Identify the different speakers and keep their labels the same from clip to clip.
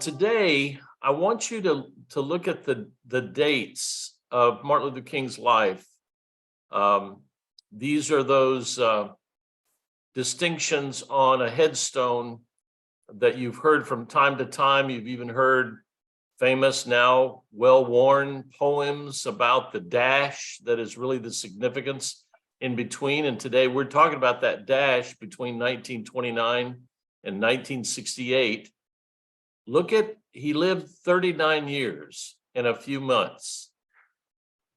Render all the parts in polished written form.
Speaker 1: Today, I want you to look at the dates of Martin Luther King's life. These are those distinctions on a headstone that you've heard from time to time. You've even heard famous, now well-worn poems about the dash that is really the significance in between. And today we're talking about that dash between 1929 and 1968. He lived 39 years in a few months.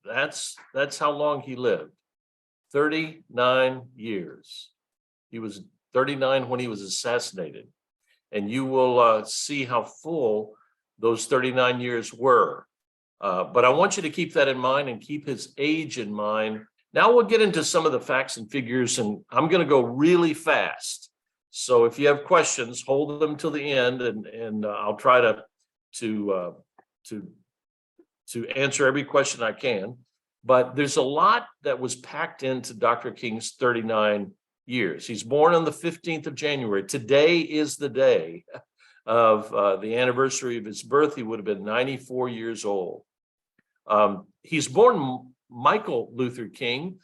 Speaker 1: That's how long he lived. 39 years. He was 39 when he was assassinated. And you will see how full those 39 years were. But I want you to keep that in mind and keep his age in mind. Now we'll get into some of the facts and figures, and I'm going to go really fast. So if you have questions, hold them till the end, and I'll try to answer every question I can. But there's a lot that was packed into Dr. King's 39 years. He's born on the 15th of January. Today is the day of the anniversary of his birth. He would have been 94 years old. He's born Michael Luther King,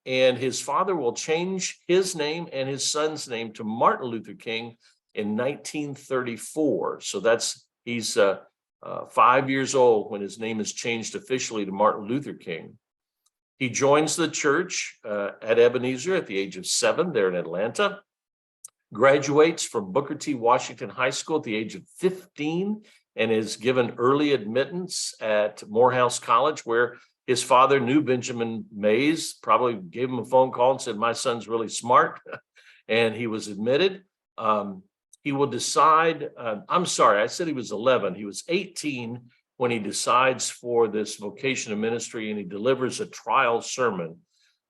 Speaker 1: and his father will change his name and his son's name to Martin Luther King in 1934. So he's 5 years old when his name is changed officially to Martin Luther King. He joins the church at Ebenezer at the age of 7 there in Atlanta, graduates from Booker T. Washington High School at the age of 15, and is given early admittance at Morehouse College, where his father knew Benjamin Mays, probably gave him a phone call and said, "My son's really smart," and he was admitted. He will decide, I'm sorry, I said he was 11. He was 18 when he decides for this vocation of ministry, and he delivers a trial sermon.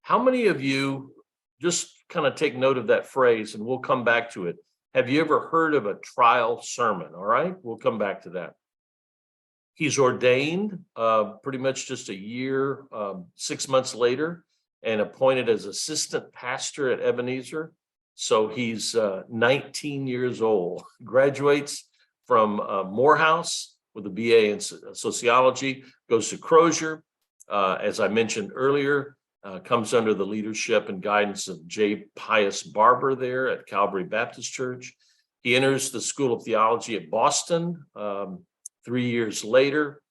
Speaker 1: How many of you, just kind of take note of that phrase, and we'll come back to it. Have you ever heard of a trial sermon? All right, we'll come back to that. He's ordained pretty much just a year, 6 months later, and appointed as assistant pastor at Ebenezer. So he's 19 years old, graduates from Morehouse with a BA in sociology, goes to Crozier, as I mentioned earlier, comes under the leadership and guidance of J. Pius Barber there at Calvary Baptist Church. He enters the School of Theology at Boston. 3 years later,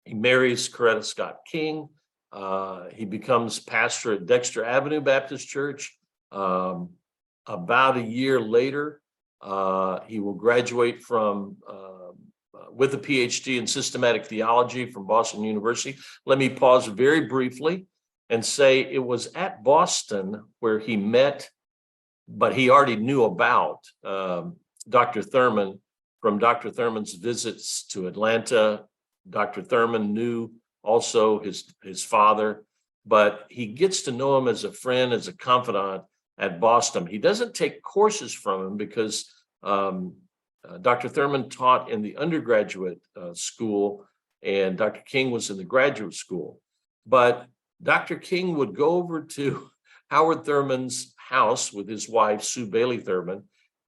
Speaker 1: he marries Coretta Scott King. He becomes pastor at Dexter Avenue Baptist Church. About a year later, he will graduate with a PhD in systematic theology from Boston University. Let me pause very briefly and say it was at Boston where he met, but he already knew about Dr. Thurman from Dr. Thurman's visits to Atlanta. Dr. Thurman knew also his father, but he gets to know him as a friend, as a confidant at Boston. He doesn't take courses from him because Dr. Thurman taught in the undergraduate school, and Dr. King was in the graduate school. But Dr. King would go over to Howard Thurman's house with his wife, Sue Bailey Thurman,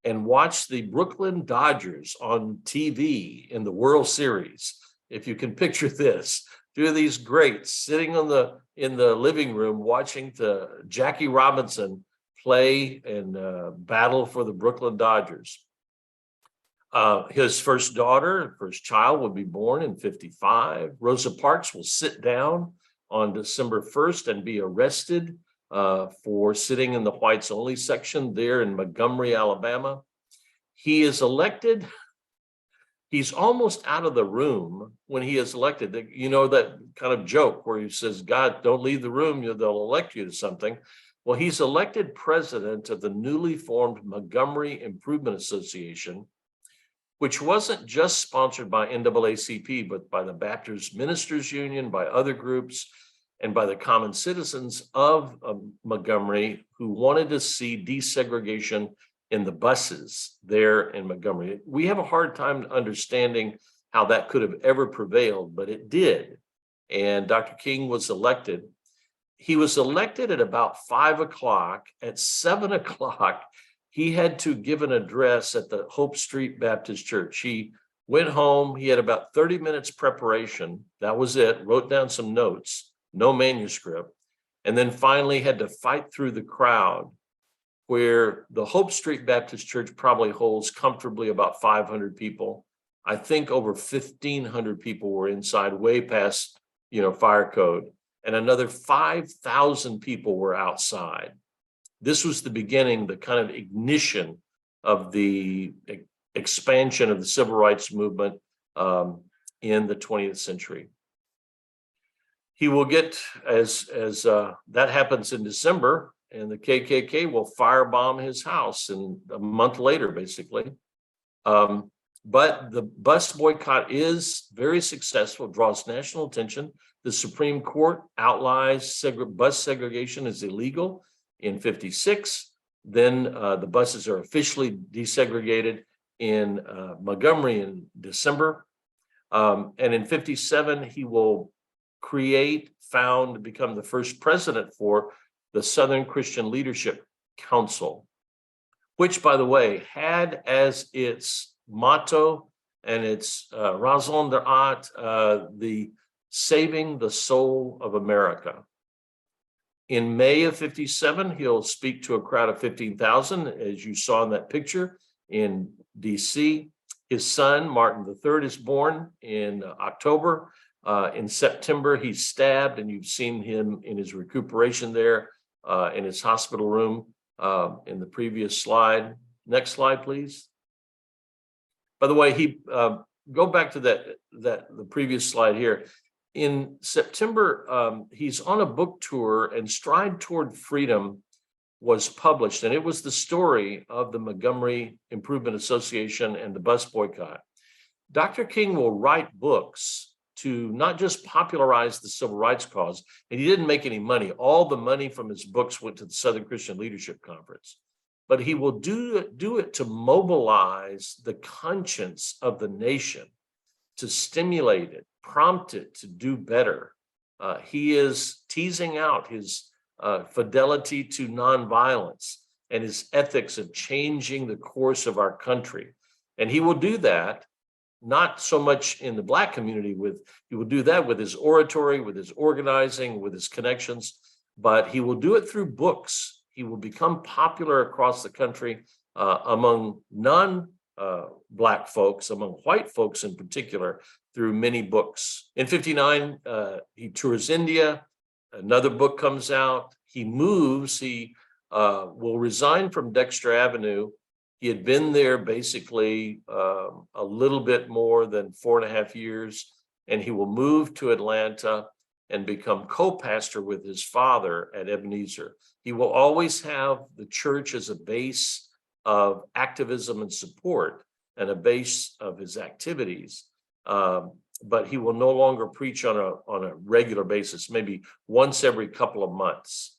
Speaker 1: and watch the Brooklyn Dodgers on TV in the World Series. If you can picture this, two of these greats sitting in the living room watching Jackie Robinson play and battle for the Brooklyn Dodgers. His first child will be born in 1955. Rosa Parks will sit down on December 1st and be arrested for sitting in the whites only section there in Montgomery, Alabama. He is elected. He's almost out of the room when he is elected. You know that kind of joke where he says, "God, don't leave the room, they'll elect you to something." Well, he's elected president of the newly formed Montgomery Improvement Association, which wasn't just sponsored by NAACP, but by the Baptist Ministers Union, by other groups, and by the common citizens of Montgomery who wanted to see desegregation in the buses there in Montgomery. We have a hard time understanding how that could have ever prevailed, but it did. And Dr. King was elected. He was elected at about 5 o'clock. At 7 o'clock, he had to give an address at the Hope Street Baptist Church. He went home. He had about 30 minutes preparation. That was it. Wrote down some notes, no manuscript, and then finally had to fight through the crowd, where the Hope Street Baptist Church probably holds comfortably about 500 people. I think over 1,500 people were inside, way past, fire code, and another 5,000 people were outside. This was the beginning, the kind of ignition of the expansion of the civil rights movement in the 20th century. He will get, as that happens in December, and the KKK will firebomb his house a month later, basically. But the bus boycott is very successful, draws national attention. The Supreme Court outlines bus segregation as illegal in 56. Then the buses are officially desegregated in Montgomery in December. And in 57, he will become the first president for the Southern Christian Leadership Council, which, by the way, had as its motto and its raison d'etre the saving the soul of America. In May of 57, he'll speak to a crowd of 15,000, as you saw in that picture, in DC. His son, Martin III, is born in October. In September, he's stabbed, and you've seen him in his recuperation there in his hospital room in the previous slide. Next slide, please. By the way, go back to the previous slide here. In September, he's on a book tour, and Stride Toward Freedom was published, and it was the story of the Montgomery Improvement Association and the bus boycott. Dr. King will write books to not just popularize the civil rights cause, and he didn't make any money. All the money from his books went to the Southern Christian Leadership Conference. But he will do it to mobilize the conscience of the nation, to stimulate it, prompt it to do better. He is teasing out his fidelity to nonviolence and his ethics of changing the course of our country. And he will do that not so much in the Black community, he will do that with his oratory, with his organizing, with his connections, but he will do it through books. He will become popular across the country among non-Black folks, among white folks in particular, through many books. In 59, he tours India. Another book comes out. He moves. He will resign from Dexter Avenue. He had been there basically a little bit more than 4.5 years, and he will move to Atlanta and become co-pastor with his father at Ebenezer. He will always have the church as a base of activism and support and a base of his activities, but he will no longer preach on a regular basis, maybe once every couple of months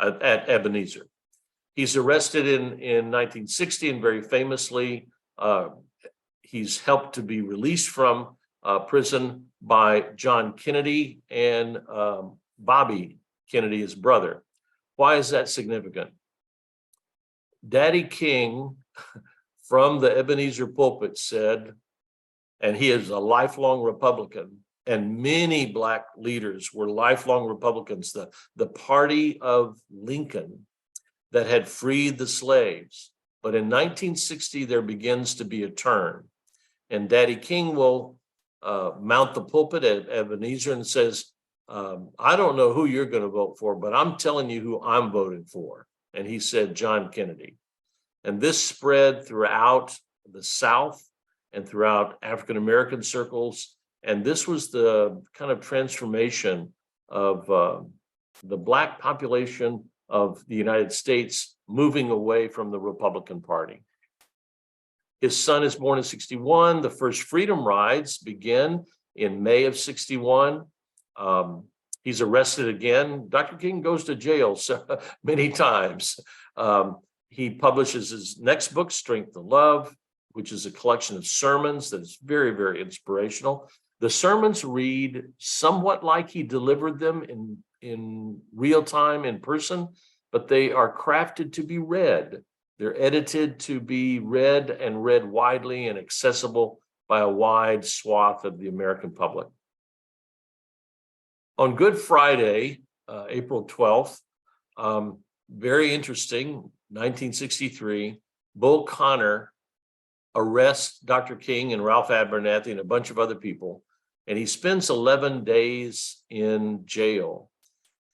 Speaker 1: at Ebenezer. He's arrested in 1960, and very famously, he's helped to be released from prison by John Kennedy and Bobby Kennedy, his brother. Why is that significant? Daddy King from the Ebenezer pulpit said, and he is a lifelong Republican, and many Black leaders were lifelong Republicans, the party of Lincoln that had freed the slaves. But in 1960, there begins to be a turn. And Daddy King will mount the pulpit at Ebenezer and says, I don't know who you're going to vote for, but I'm telling you who I'm voting for. And he said, John Kennedy. And this spread throughout the South and throughout African-American circles. And this was the kind of transformation of the Black population of the United States moving away from the Republican Party. His son is born in 61. The first freedom rides begin in May of 61. He's arrested again. Dr. King goes to jail so many times. He publishes his next book, Strength to Love, which is a collection of sermons that is very, very inspirational. The sermons read somewhat like he delivered them in real time, in person, but they are crafted to be read. They're edited to be read and read widely and accessible by a wide swath of the American public. On Good Friday, April 12th, very interesting, 1963, Bull Connor arrests Dr. King and Ralph Abernathy and a bunch of other people, and he spends 11 days in jail.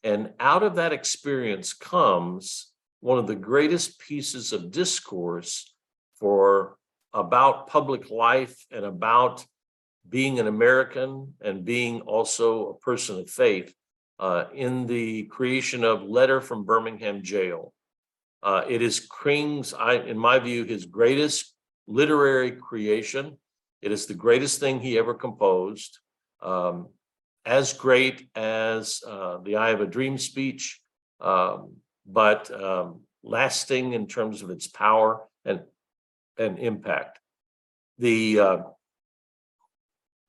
Speaker 1: And out of that experience comes one of the greatest pieces of discourse about public life and about being an American and being also a person of faith in the creation of Letter from Birmingham Jail. It is King's, in my view, his greatest literary creation. It is the greatest thing he ever composed, as great as the I Have a Dream speech, but lasting in terms of its power and impact. The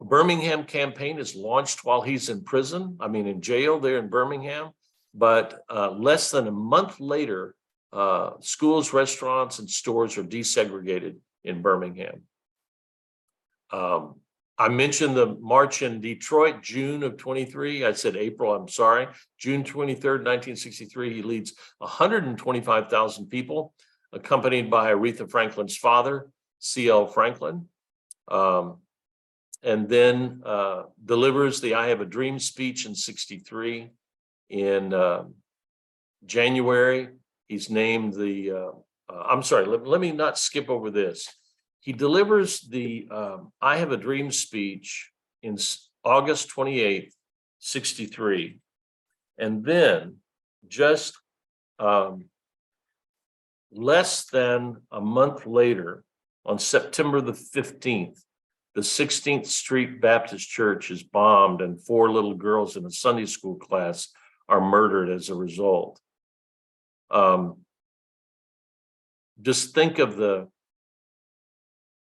Speaker 1: Birmingham campaign is launched while he's in prison, in jail there in Birmingham, but less than a month later, schools, restaurants, and stores are desegregated in Birmingham. I mentioned the march in Detroit, June of 23. I said April, I'm sorry. June 23rd, 1963, he leads 125,000 people, accompanied by Aretha Franklin's father, C.L. Franklin, and then delivers the I Have a Dream speech in 63. In January, he's named let me not skip over this. He delivers the I Have a Dream speech in August 28th, 63. And then just less than a month later, on September the 15th, the 16th Street Baptist Church is bombed and 4 little girls in a Sunday school class are murdered as a result. Just think of the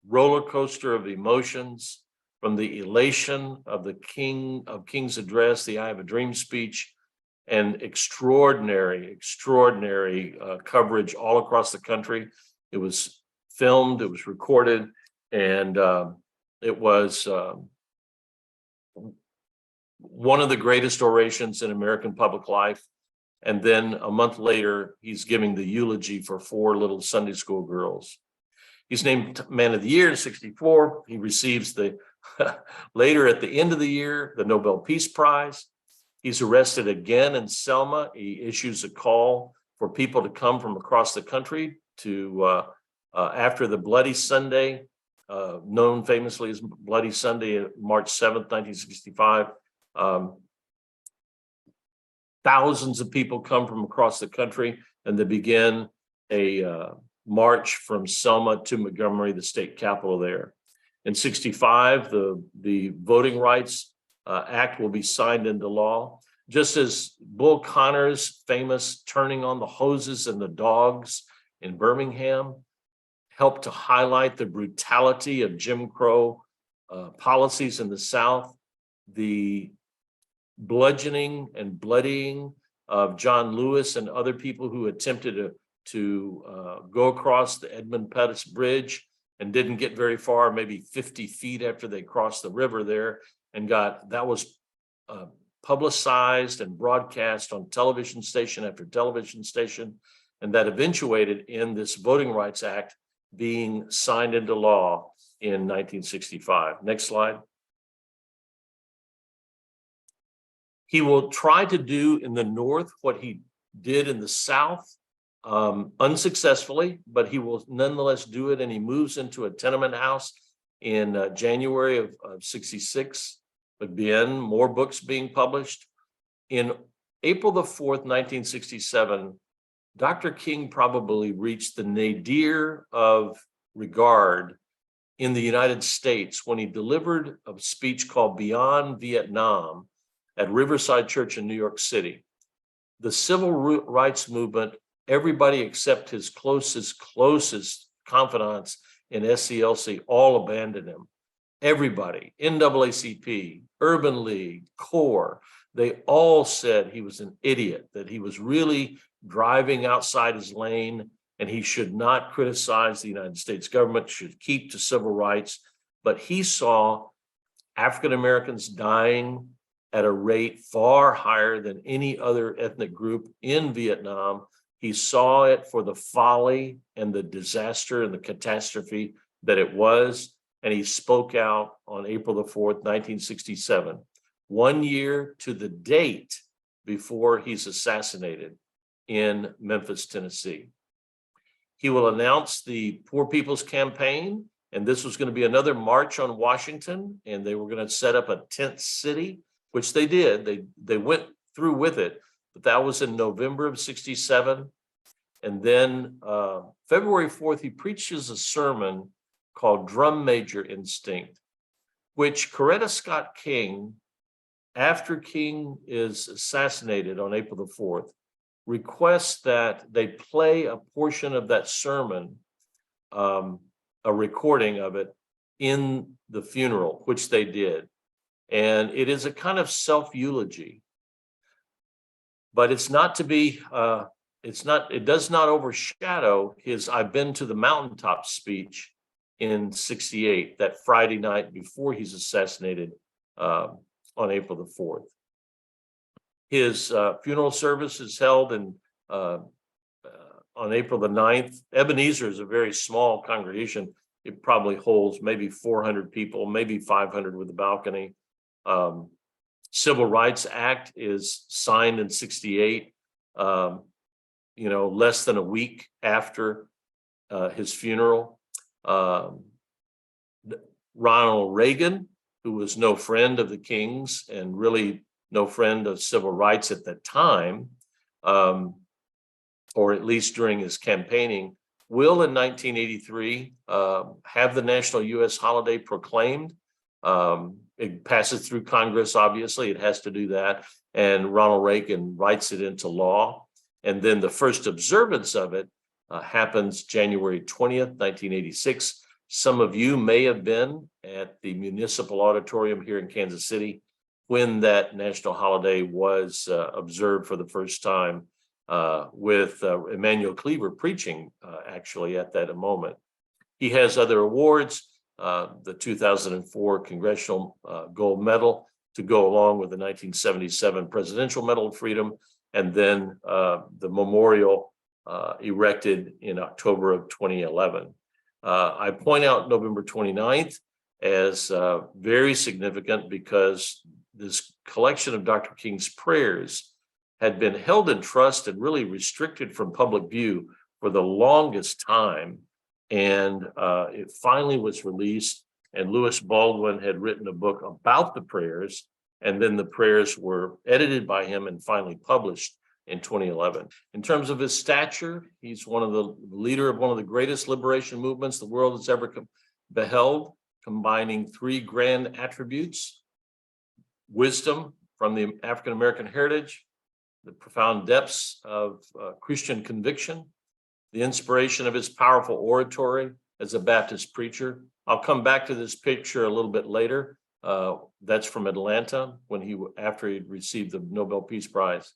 Speaker 1: roller coaster of emotions, from the elation of King's address, the I Have a Dream speech, and extraordinary coverage all across the country. It was filmed, it was recorded, and it was one of the greatest orations in American public life. And then a month later, he's giving the eulogy for 4 little Sunday school girls. He's named Man of the Year in 64. He receives later at the end of the year, the Nobel Peace Prize. He's arrested again in Selma. He issues a call for people to come from across the country to, after the Bloody Sunday, known famously as Bloody Sunday, March 7th, 1965. Thousands of people come from across the country, and they begin a march from Selma to Montgomery, the state capital there. In 65, the Voting Rights Act will be signed into law, just as Bull Connor's famous turning on the hoses and the dogs in Birmingham helped to highlight the brutality of Jim Crow policies in the South. The bludgeoning and bloodying of John Lewis and other people who attempted to go across the Edmund Pettus Bridge and didn't get very far, maybe 50 feet after they crossed the river there, and that was publicized and broadcast on television station after television station, and that eventuated in this Voting Rights Act being signed into law in 1965. Next slide. He will try to do in the North what he did in the South, unsuccessfully, but he will nonetheless do it, and he moves into a tenement house in January of 66. Again, more books being published. In April the 4th, 1967, Dr. King probably reached the nadir of regard in the United States when he delivered a speech called Beyond Vietnam at Riverside Church in New York City. The civil rights movement, everybody except his closest confidants in SCLC, all abandoned him. Everybody, NAACP, Urban League, CORE, they all said he was an idiot, that he was really driving outside his lane, and he should not criticize the United States government, should keep to civil rights. But he saw African Americans dying at a rate far higher than any other ethnic group in Vietnam. He saw it for the folly and the disaster and the catastrophe that it was. And he spoke out on April the 4th, 1967, 1 year to the date before he's assassinated in Memphis, Tennessee. He will announce the Poor People's Campaign, and this was going to be another march on Washington, and they were going to set up a tent city, which they did. They went through with it, but that was in November of 67. And then February 4th, he preaches a sermon called Drum Major Instinct, which Coretta Scott King, after King is assassinated on April the 4th, requests that they play a portion of that sermon, a recording of it, in the funeral, which they did. And it is a kind of self-eulogy, but it's not to be, it does not overshadow his I've been to the mountaintop speech in 68, that Friday night before he's assassinated on April the 4th. His funeral service is held on April the 9th. Ebenezer is a very small congregation. It probably holds maybe 400 people, maybe 500 with a balcony. Civil Rights Act is signed in 68, less than a week after his funeral. Ronald Reagan, who was no friend of the Kings and really no friend of civil rights at that time, or at least during his campaigning, will in 1983 have the national U.S. holiday proclaimed. It passes through Congress, obviously, it has to do that. And Ronald Reagan writes it into law. And then the first observance of it happens January 20th, 1986. Some of you may have been at the Municipal Auditorium here in Kansas City when that national holiday was observed for the first time, with Emmanuel Cleaver preaching actually at that moment. He has other awards, the 2004 Congressional Gold Medal to go along with the 1977 Presidential Medal of Freedom, and then the memorial erected in October of 2011. I point out November 29th as very significant because this collection of Dr. King's prayers had been held in trust and really restricted from public view for the longest time. And it finally was released, and Lewis Baldwin had written a book about the prayers, and then the prayers were edited by him and finally published in 2011. In terms of his stature, he's the leader of one of the greatest liberation movements the world has ever beheld, combining three grand attributes: wisdom from the African-American heritage, the profound depths of Christian conviction, the inspiration of his powerful oratory as a Baptist preacher. I'll come back to this picture a little bit later. That's from Atlanta after he received the Nobel Peace Prize.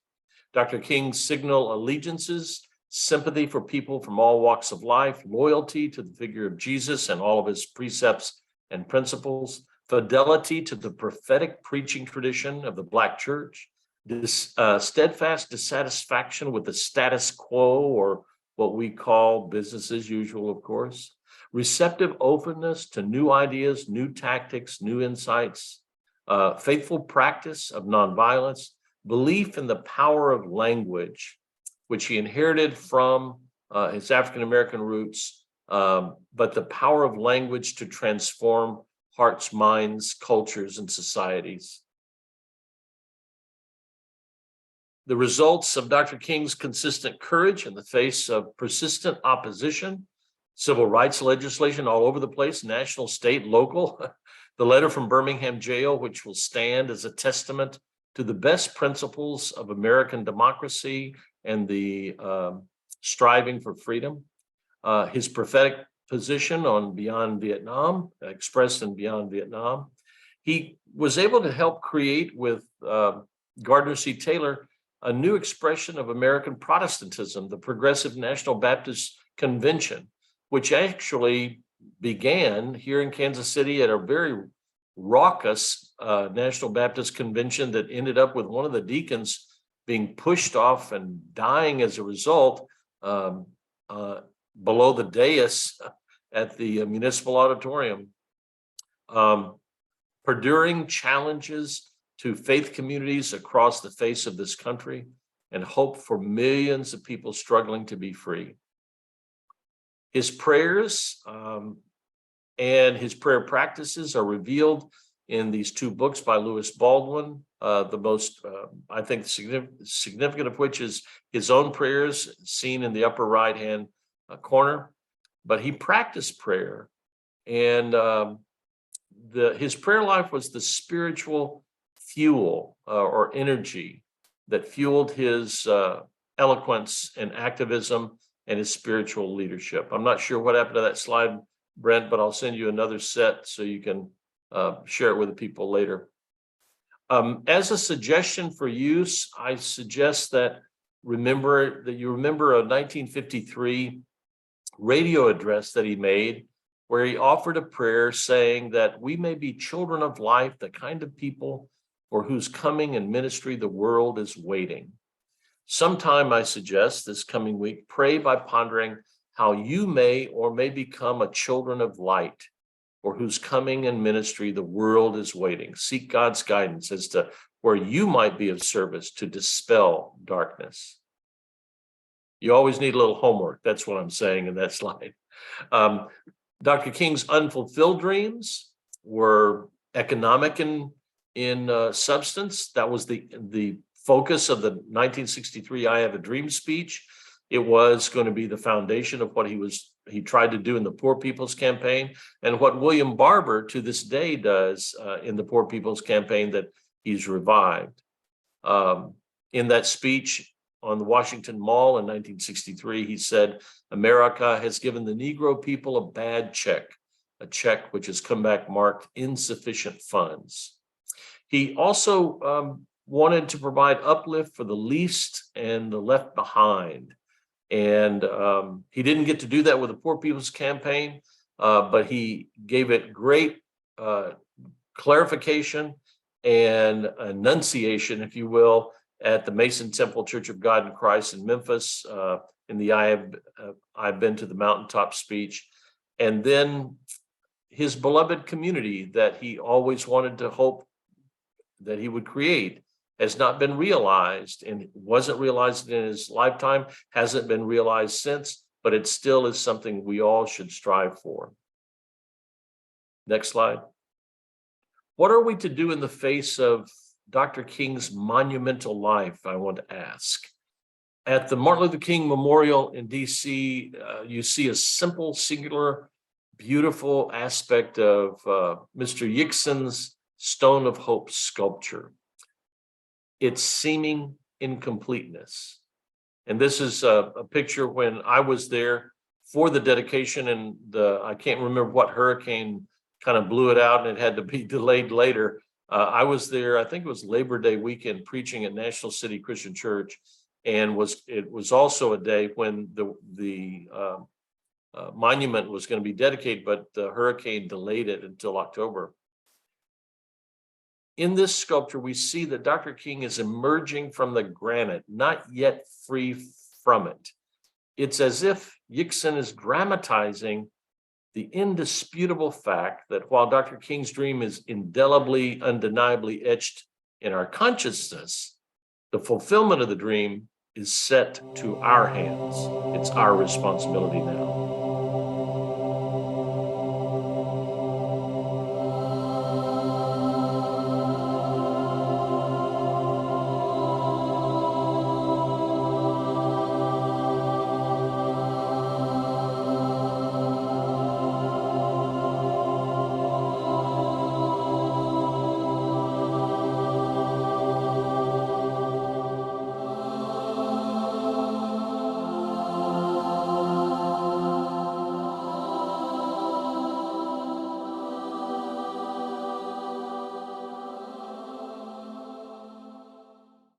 Speaker 1: Dr. King's signal allegiances: sympathy for people from all walks of life, loyalty to the figure of Jesus and all of his precepts and principles, fidelity to the prophetic preaching tradition of the Black church, this steadfast dissatisfaction with the status quo, or what we call business as usual, of course, receptive openness to new ideas, new tactics, new insights, faithful practice of nonviolence, belief in the power of language, which he inherited from his African-American roots, but the power of language to transform hearts, minds, cultures, and societies. The results of Dr. King's consistent courage in the face of persistent opposition, civil rights legislation all over the place, national, state, local, the letter from Birmingham jail, which will stand as a testament to the best principles of American democracy and the striving for freedom, his prophetic position on Beyond Vietnam, expressed in Beyond Vietnam. He was able to help create with Gardner C. Taylor a new expression of American Protestantism, the Progressive National Baptist convention, which actually began here in Kansas City at a very raucous National Baptist Convention that ended up with one of the deacons being pushed off and dying as a result below the dais at the municipal auditorium. Perduring challenges to faith communities across the face of this country and hope for millions of people struggling to be free. His prayers and his prayer practices are revealed in these two books by Lewis Baldwin. The most, I think, significant of which is his own prayers, seen in the upper right-hand corner. But he practiced prayer, and his prayer life was the spiritual fuel or energy that fueled his eloquence and activism and his spiritual leadership. I'm not sure what happened to that slide, Brent, but I'll send you another set so you can share it with the people later. As a suggestion for use, I suggest that you remember a 1953 radio address that he made, where he offered a prayer saying that we may be children of life, the kind of people for whose coming and ministry the world is waiting. Sometime, I suggest, this coming week, pray by pondering how you may or may become a children of light, for whose coming and ministry the world is waiting. Seek God's guidance as to where you might be of service to dispel darkness. You always need a little homework. That's what I'm saying in that slide. Dr. King's unfulfilled dreams were economic in substance. That was the focus of the 1963 I Have a Dream speech. It was going to be the foundation of what he tried to do in the Poor People's Campaign, and what William Barber to this day does in the Poor People's Campaign that he's revived. In that speech on the Washington Mall in 1963, he said, "America has given the Negro people a bad check, a check which has come back marked insufficient funds." He also wanted to provide uplift for the least and the left behind. And he didn't get to do that with the Poor People's Campaign, but he gave it great clarification and enunciation, if you will, at the Mason Temple Church of God in Christ in Memphis, in the I've Been to the Mountaintop speech. And then his beloved community that he always wanted to hope that he would create has not been realized, and wasn't realized in his lifetime, hasn't been realized since, but it still is something we all should strive for. Next slide. What are we to do in the face of Dr. King's monumental life, I want to ask? At the Martin Luther King Memorial in DC, you see a simple, singular, beautiful aspect of Mr. Yixon's Stone of Hope sculpture. Its seeming incompleteness. And this is a picture when I was there for the dedication, and I can't remember what hurricane kind of blew it out and it had to be delayed later. I was there, I think it was Labor Day weekend, preaching at National City Christian Church, and it was also a day when the monument was going to be dedicated, but the hurricane delayed it until October. In this sculpture, we see that Dr. King is emerging from the granite, not yet free from it. It's as if Yixon is dramatizing the indisputable fact that while Dr. King's dream is indelibly, undeniably etched in our consciousness, the fulfillment of the dream is set to our hands. It's our responsibility now.